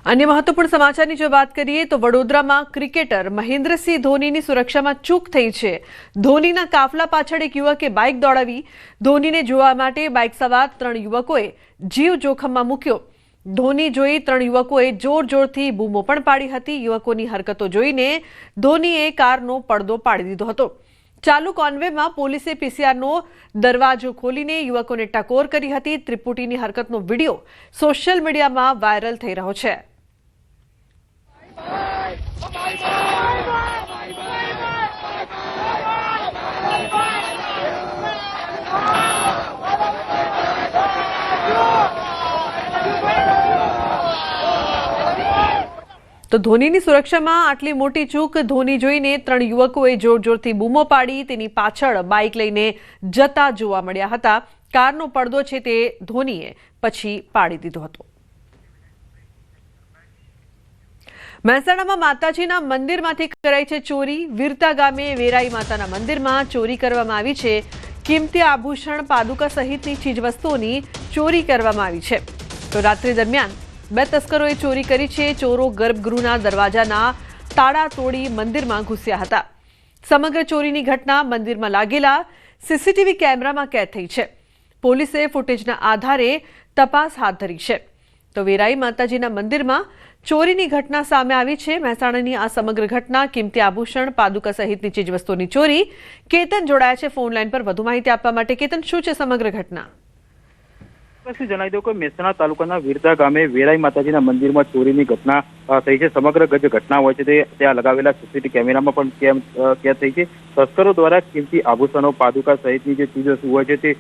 अन्य महत्वपूर्ण समाचार की जो बात करिए तो वडोदरा में क्रिकेटर महेंद्रसिंह धोनी की सुरक्षा में चूक थई छे। धोनी काफला पाछळ एक युवके बाइक दौड़ावी। धोनी ने जोवा माटे बाइक सवार 3 युवकोए जीव जोखम में मूक्यो। धोनी जोई 3 युवकोए जोर जोरथी बूमो पण पाड़ी हती। युवकोनी हरकतो जोईने धोनीए कारनो પડદો પાડી દીધો હતો। चालू कॉन्वे में पोलीसे पीसीआरनो दरवाजो खोलीने युवकोने टकोर करी हती। त्रिपुटीनी हरकतनो विडियो सोशल मीडिया में वायरल थई रह्यो छे। तो धोनी सुरक्षा में आटली मोटी चूक धोनी जोईने 3 युवकोए जोर जोरथी बूमो पाड़ी तेनी पाछळ बाइक लईने जता जोवा मळ्या हता। कारनो પડદો छे ते धोनीए पछी पाड़ी दीधो हतो। મહેસાણામાં માતાજીના મંદિરમાંથી કરાઈ છે ચોરી। વીરતા ગામે વેરાઈ માતાના મંદિરમાં ચોરી કરવામાં આવી છે। કિંમતી આભૂષણ પાદુકા સહિતની ચીજવસ્તુઓની ચોરી કરવામાં આવી છે। તો રાત્રિ દરમિયાન 2 તસ્કરોએ ચોરી કરી છે। ચોરો ગર્ભગૃહના દરવાજાના તાળા તોડી મંદિરમાં ઘૂસ્યા હતા। સમગ્ર ચોરીની ઘટના મંદિરમાં લાગેલા સીસીટીવી કેમેરામાં કેદ થઈ છે। પોલીસે ફૂટેજના આધારે તપાસ હાથ ધરી છે। તો વેરાઈ માતાજીના મંદિરમાં ચોરીની ઘટના સામે આવી છે। મહેસાણાની આ સમગ્ર ઘટના કિંમતી આભૂષણ પાદુકા સહિતની ચીજવસ્તુઓની ચોરી। કેતન જોડાયા છે ફોન લાઈન પર વધુ માહિતી આપવા માટે। કેતન, શું છે સમગ્ર ઘટના? જણાવી દઉં કે મહેસાણા તાલુકાના વીરતા ગામે વેરાઈ માતાજીના મંદિરમાં ચોરીની ઘટના થઈ છે। સમગ્ર જે ઘટના હોય છે તે ત્યાં લગાવેલા સીસીટીવી કેમેરામાં પણ કેદ થઈ છે। તસ્કરો દ્વારા કિંમતી આભૂષણો પાદુકા સહિતની જે ચીજવસ્તુ હોય છે તે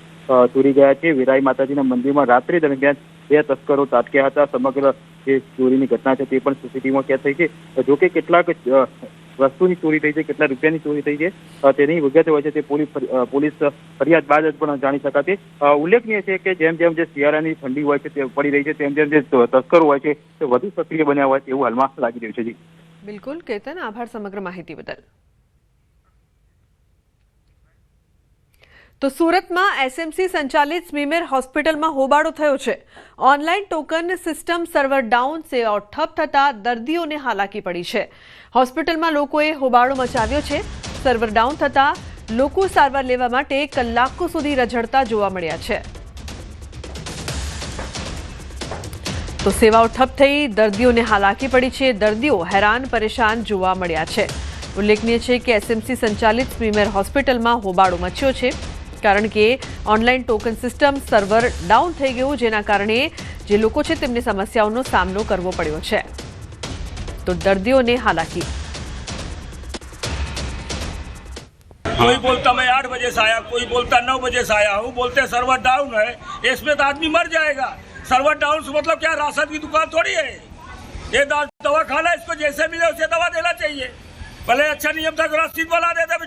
ચોરી ગયા છે। વેરાઈ માતાજીના મંદિરમાં રાત્રિ દરમિયાન 2 તસ્કરો ત્રાટક્યા હતા। સમગ્ર જે ચોરીની ઘટના છે તે પણ સીસીટીવીમાં કેદ થઈ છે। જોકે કેટલાક વસ્તુની ચોરી થઈ છે, કેટલા રૂપિયાની ચોરી થઈ છે તેની વિગત હોય છે તે પોલીસ ફરિયાદ બાદ જ પણ જાણી શકાશે। ઉલ્લેખનીય છે કે જેમ જેમ જે શિયાળાની ઠંડી હોય છે તે પડી રહી છે તેમ જેમ જે તસ્કરો હોય છે તે વધુ સક્રિય બન્યા હોય તેવું હાલમાં લાગી રહ્યું છે। જી બિલકુલ કેતન, આભાર સમગ્ર માહિતી બદલ। तो सूरत में एसएमसी संचालित स्मीमेर होस्पिटल में होबाळो थयो छे। Online token system server down सेवाओ ठप थता दर्दीओं ने हालाकी पड़ी है। होस्पिटल में लोकोए होबाळो मचाव्यो छे। सर्वर डाउन थता लोको सारवार लेवा माटे कलाको सुधी रझळता जोवा मळ्या छे। तो सेवाओ ठप थई दर्दीओं ने हालाकी पड़ी है। दर्दीओ हैरान परेशान जोवा मळ्या छे। उल्लेखनीय है कि एसएमसी संचालित स्मीमेर होस्पिटल में होबाळो मच्यो छे कारण के online token system server down थई गयुं, जेना कारणे जे लोको छे तेमने समस्याओनो सामनो करवो पड्यो छे। तो दर्दीओने हालाकी। कोई बोलता मैं 8 बजे से आया, कोई बोलता 9 बजे से आया हूँ, बोलते सर्वर डाउन है। इसमें तो आदमी मर जाएगा। सर्वर डाउन से मतलब क्या, राशन की दुकान थोड़ी है ये। दवा खाना, इसको जैसे मिले उसे दवा देना चाहिए। भले अच्छा नियम था तो रसीद वाला देता।